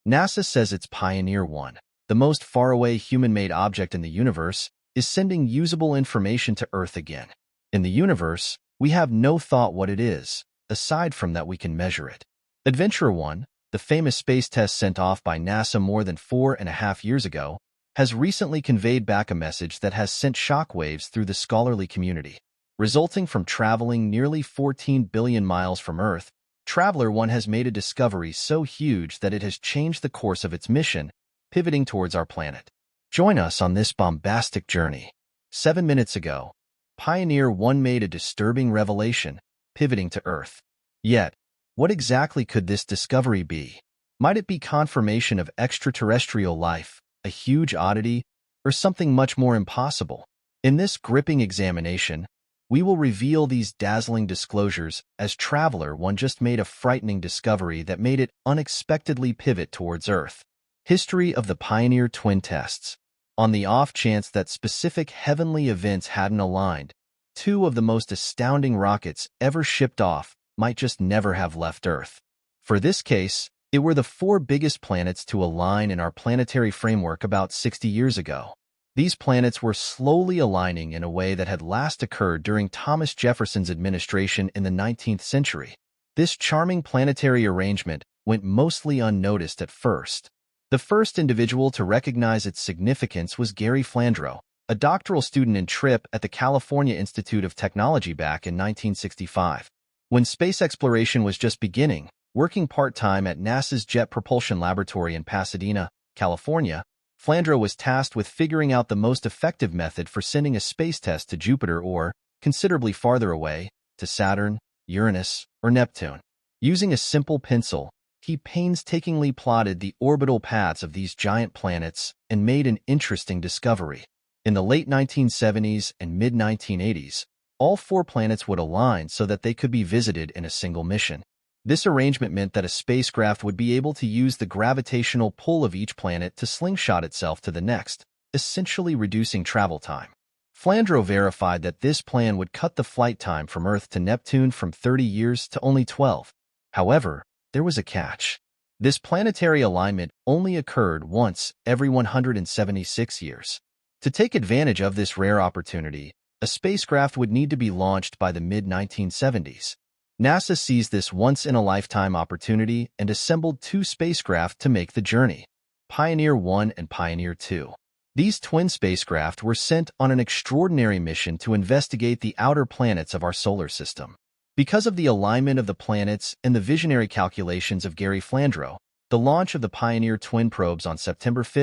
NASA says its Pioneer 1, the most faraway human-made object in the universe, is sending usable information to Earth again. In the universe, we have no thought what it is, aside from that we can measure it. Adventure 1, the famous space test sent off by NASA more than 4.5 years ago, has recently conveyed back a message that has sent shockwaves through the scholarly community. Resulting from traveling nearly 14 billion miles from Earth, Traveler 1 has made a discovery so huge that it has changed the course of its mission, pivoting towards our planet. Join us on this bombastic journey. 7 minutes ago, Pioneer 1 made a disturbing revelation, pivoting to Earth. Yet, what exactly could this discovery be? Might it be confirmation of extraterrestrial life, a huge oddity, or something much more impossible? In this gripping examination, we will reveal these dazzling disclosures as Traveler 1 just made a frightening discovery that made it unexpectedly pivot towards Earth. History of the Pioneer twin tests. On the off chance that specific heavenly events hadn't aligned, two of the most astounding rockets ever shipped off might just never have left Earth. For this case, it were the four biggest planets to align in our planetary framework about 60 years ago. These planets were slowly aligning in a way that had last occurred during Thomas Jefferson's administration in the 19th century. This charming planetary arrangement went mostly unnoticed at first. The first individual to recognize its significance was Gary Flandreau, a doctoral student in Trip at the California Institute of Technology back in 1965. When space exploration was just beginning, working part-time at NASA's Jet Propulsion Laboratory in Pasadena, California, Flandreau was tasked with figuring out the most effective method for sending a space test to Jupiter or, considerably farther away, to Saturn, Uranus, or Neptune. Using a simple pencil, he painstakingly plotted the orbital paths of these giant planets and made an interesting discovery. In the late 1970s and mid-1980s, all four planets would align so that they could be visited in a single mission. This arrangement meant that a spacecraft would be able to use the gravitational pull of each planet to slingshot itself to the next, essentially reducing travel time. Flandreau verified that this plan would cut the flight time from Earth to Neptune from 30 years to only 12. However, there was a catch. This planetary alignment only occurred once every 176 years. To take advantage of this rare opportunity, a spacecraft would need to be launched by the mid-1970s. NASA seized this once-in-a-lifetime opportunity and assembled two spacecraft to make the journey, Pioneer 1 and Pioneer 2. These twin spacecraft were sent on an extraordinary mission to investigate the outer planets of our solar system. Because of the alignment of the planets and the visionary calculations of Gary Flandreau, the launch of the Pioneer twin probes on September 5,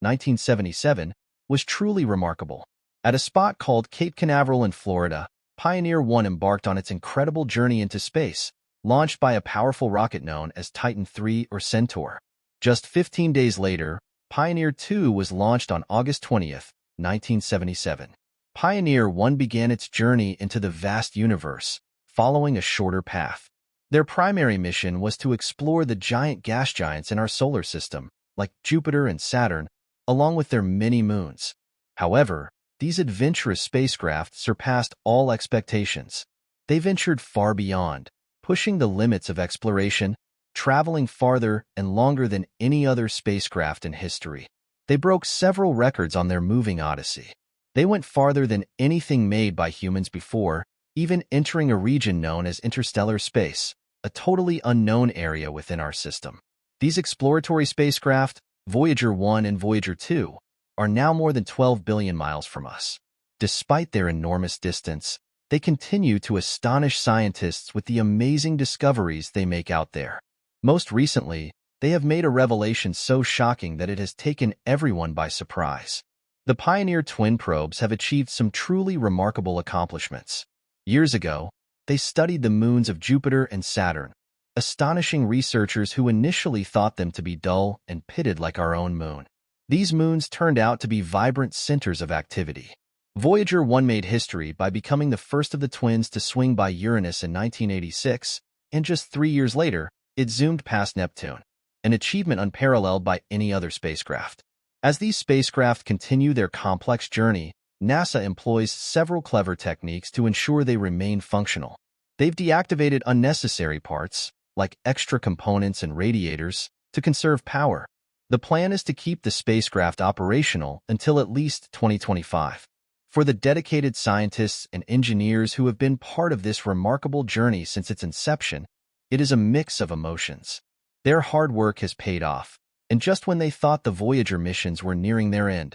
1977, was truly remarkable. At a spot called Cape Canaveral in Florida, Pioneer 1 embarked on its incredible journey into space, launched by a powerful rocket known as Titan III or Centaur. Just 15 days later, Pioneer 2 was launched on August 20, 1977. Pioneer 1 began its journey into the vast universe, following a shorter path. Their primary mission was to explore the giant gas giants in our solar system, like Jupiter and Saturn, along with their many moons. However, these adventurous spacecraft surpassed all expectations. They ventured far beyond, pushing the limits of exploration, traveling farther and longer than any other spacecraft in history. They broke several records on their moving odyssey. They went farther than anything made by humans before, even entering a region known as interstellar space, a totally unknown area within our system. These exploratory spacecraft, Voyager 1 and Voyager 2, are now more than 12 billion miles from us. Despite their enormous distance, they continue to astonish scientists with the amazing discoveries they make out there. Most recently, they have made a revelation so shocking that it has taken everyone by surprise. The Pioneer twin probes have achieved some truly remarkable accomplishments. Years ago, they studied the moons of Jupiter and Saturn, astonishing researchers who initially thought them to be dull and pitted like our own moon. These moons turned out to be vibrant centers of activity. Voyager 1 made history by becoming the first of the twins to swing by Uranus in 1986, and just 3 years later, it zoomed past Neptune, an achievement unparalleled by any other spacecraft. As these spacecraft continue their complex journey, NASA employs several clever techniques to ensure they remain functional. They've deactivated unnecessary parts, like extra components and radiators, to conserve power. The plan is to keep the spacecraft operational until at least 2025. For the dedicated scientists and engineers who have been part of this remarkable journey since its inception, it is a mix of emotions. Their hard work has paid off, and just when they thought the Voyager missions were nearing their end,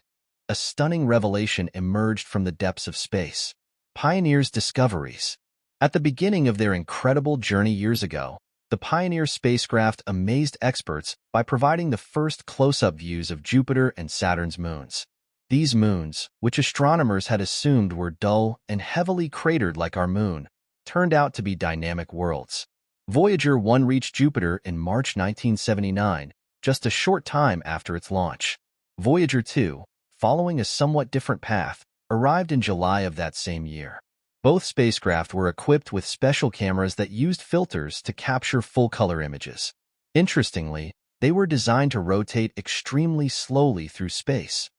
a stunning revelation emerged from the depths of space. Pioneer's discoveries. At the beginning of their incredible journey years ago, the Pioneer spacecraft amazed experts by providing the first close-up views of Jupiter and Saturn's moons. These moons, which astronomers had assumed were dull and heavily cratered like our moon, turned out to be dynamic worlds. Voyager 1 reached Jupiter in March 1979, just a short time after its launch. Voyager 2, following a somewhat different path, arrived in July of that same year. Both spacecraft were equipped with special cameras that used filters to capture full-color images. Interestingly, they were designed to rotate extremely slowly through space,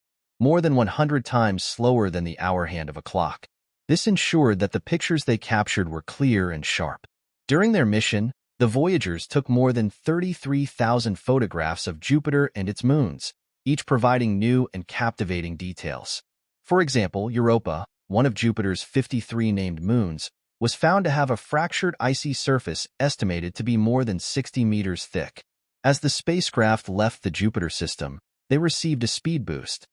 more than 100 times slower than the hour hand of a clock. This ensured that the pictures they captured were clear and sharp. During their mission, the Voyagers took more than 33,000 photographs of Jupiter and its moons, each providing new and captivating details. For example, Europa, one of Jupiter's 53 named moons, was found to have a fractured icy surface estimated to be more than 60 meters thick. As the spacecraft left the Jupiter system, they received a speed boost,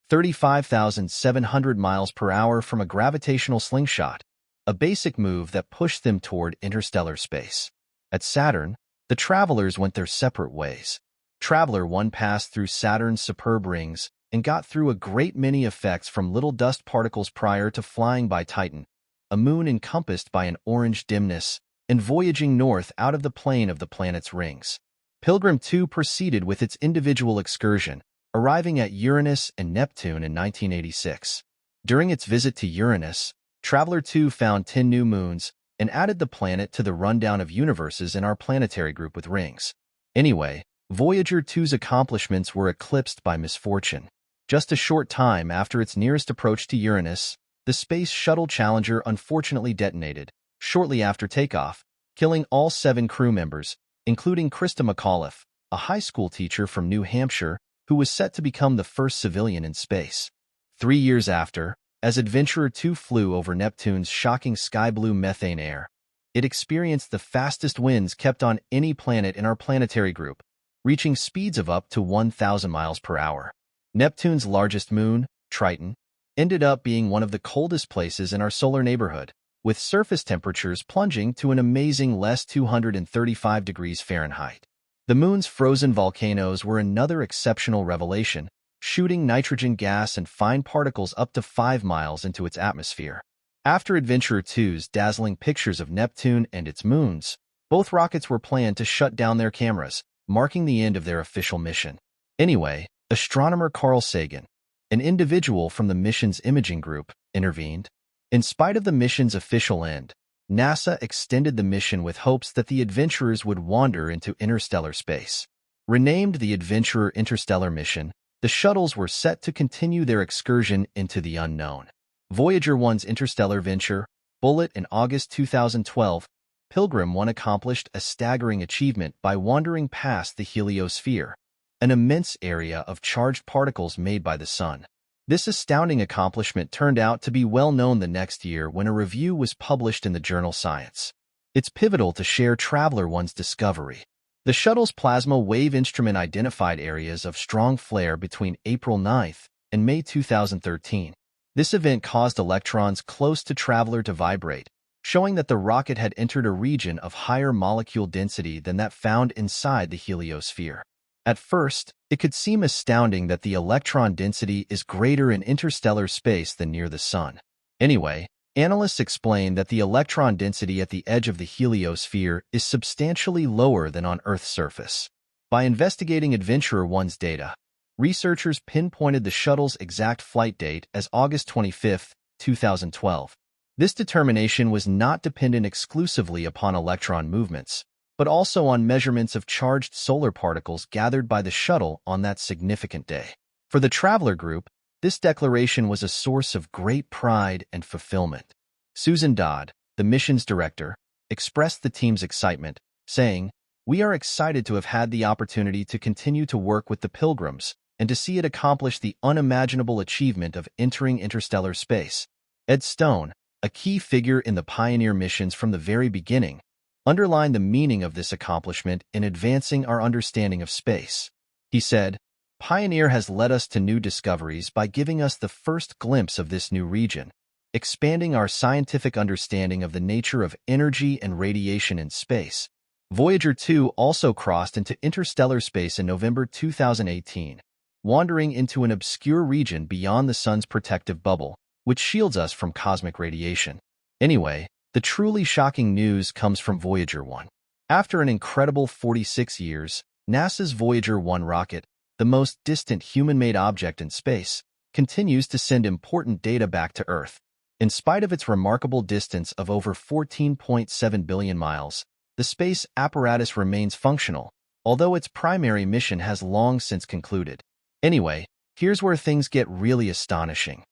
35,700 miles per hour from a gravitational slingshot, a basic move that pushed them toward interstellar space. At Saturn, the travelers went their separate ways. Traveler 1 passed through Saturn's superb rings and got through a great many effects from little dust particles prior to flying by Titan, a moon encompassed by an orange dimness, and voyaging north out of the plane of the planet's rings. Pilgrim 2 proceeded with its individual excursion, arriving at Uranus and Neptune in 1986. During its visit to Uranus, Traveler 2 found 10 new moons and added the planet to the rundown of universes in our planetary group with rings. Anyway, Voyager 2's accomplishments were eclipsed by misfortune. Just a short time after its nearest approach to Uranus, the Space Shuttle Challenger unfortunately detonated, shortly after takeoff, killing all 7 crew members, including Krista McAuliffe, a high school teacher from New Hampshire who was set to become the first civilian in space. 3 years after, as Adventurer 2 flew over Neptune's shocking sky-blue methane air, it experienced the fastest winds kept on any planet in our planetary group, reaching speeds of up to 1,000 miles per hour. Neptune's largest moon, Triton, ended up being one of the coldest places in our solar neighborhood, with surface temperatures plunging to an amazing less 235 degrees Fahrenheit. The moon's frozen volcanoes were another exceptional revelation, shooting nitrogen gas and fine particles up to 5 miles into its atmosphere. After Adventurer 2's dazzling pictures of Neptune and its moons, both rockets were planned to shut down their cameras, marking the end of their official mission. Anyway, astronomer Carl Sagan, an individual from the mission's imaging group, intervened. In spite of the mission's official end, NASA extended the mission with hopes that the adventurers would wander into interstellar space. Renamed the Adventurer Interstellar Mission, the shuttles were set to continue their excursion into the unknown. Voyager 1's interstellar venture, Bullet, in August 2012, Pilgrim 1 accomplished a staggering achievement by wandering past the heliosphere, an immense area of charged particles made by the Sun. This astounding accomplishment turned out to be well known the next year when a review was published in the journal Science. It's pivotal to share Traveler 1's discovery. The shuttle's plasma wave instrument identified areas of strong flare between April 9th and May 2013. This event caused electrons close to Traveler to vibrate, showing that the rocket had entered a region of higher molecule density than that found inside the heliosphere. At first, it could seem astounding that the electron density is greater in interstellar space than near the Sun. Anyway, analysts explain that the electron density at the edge of the heliosphere is substantially lower than on Earth's surface. By investigating Adventurer 1's data, researchers pinpointed the shuttle's exact flight date as August 25, 2012. This determination was not dependent exclusively upon electron movements, but also on measurements of charged solar particles gathered by the shuttle on that significant day. For the Traveler group, this declaration was a source of great pride and fulfillment. Susan Dodd, the mission's director, expressed the team's excitement, saying, We are excited to have had the opportunity to continue to work with the Pilgrims and to see it accomplish the unimaginable achievement of entering interstellar space. Ed Stone, a key figure in the Pioneer missions from the very beginning, underlined the meaning of this accomplishment in advancing our understanding of space. He said, "Pioneer has led us to new discoveries by giving us the first glimpse of this new region, expanding our scientific understanding of the nature of energy and radiation in space." Voyager 2 also crossed into interstellar space in November 2018, wandering into an obscure region beyond the Sun's protective bubble, which shields us from cosmic radiation. Anyway, the truly shocking news comes from Voyager 1. After an incredible 46 years, NASA's Voyager 1 rocket, the most distant human-made object in space, continues to send important data back to Earth. In spite of its remarkable distance of over 14.7 billion miles, the space apparatus remains functional, although its primary mission has long since concluded. Anyway, here's where things get really astonishing.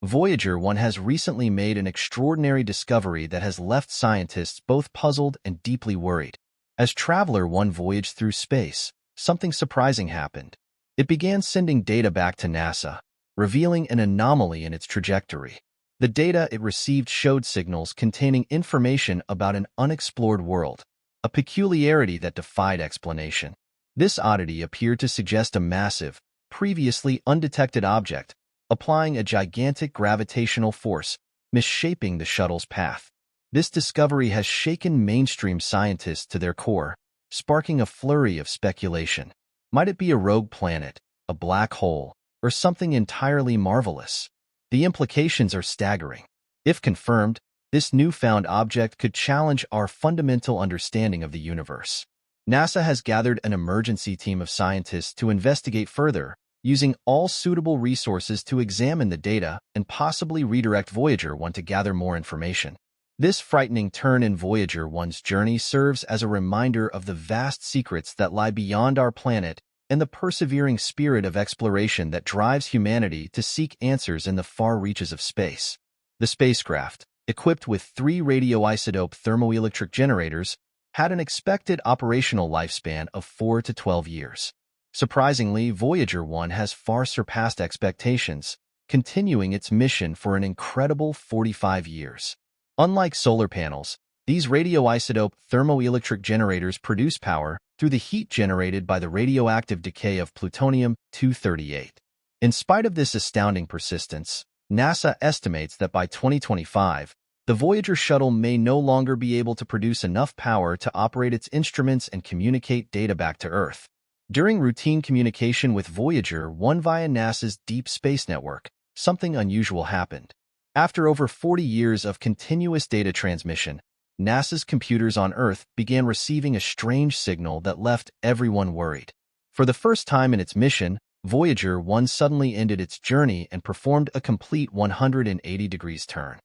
Voyager 1 has recently made an extraordinary discovery that has left scientists both puzzled and deeply worried. As Traveler 1 voyaged through space, something surprising happened. It began sending data back to NASA, revealing an anomaly in its trajectory. The data it received showed signals containing information about an unexplored world, a peculiarity that defied explanation. This oddity appeared to suggest a massive, previously undetected object, applying a gigantic gravitational force, misshaping the shuttle's path. This discovery has shaken mainstream scientists to their core, sparking a flurry of speculation. Might it be a rogue planet, a black hole, or something entirely marvelous? The implications are staggering. If confirmed, this newfound object could challenge our fundamental understanding of the universe. NASA has gathered an emergency team of scientists to investigate further, using all suitable resources to examine the data and possibly redirect Voyager 1 to gather more information. This frightening turn in Voyager 1's journey serves as a reminder of the vast secrets that lie beyond our planet and the persevering spirit of exploration that drives humanity to seek answers in the far reaches of space. The spacecraft, equipped with 3 radioisotope thermoelectric generators, had an expected operational lifespan of 4 to 12 years. Surprisingly, Voyager 1 has far surpassed expectations, continuing its mission for an incredible 45 years. Unlike solar panels, these radioisotope thermoelectric generators produce power through the heat generated by the radioactive decay of plutonium-238. In spite of this astounding persistence, NASA estimates that by 2025, the Voyager shuttle may no longer be able to produce enough power to operate its instruments and communicate data back to Earth. During routine communication with Voyager 1 via NASA's Deep Space Network, something unusual happened. After over 40 years of continuous data transmission, NASA's computers on Earth began receiving a strange signal that left everyone worried. For the first time in its mission, Voyager 1 suddenly ended its journey and performed a complete 180 degrees turn.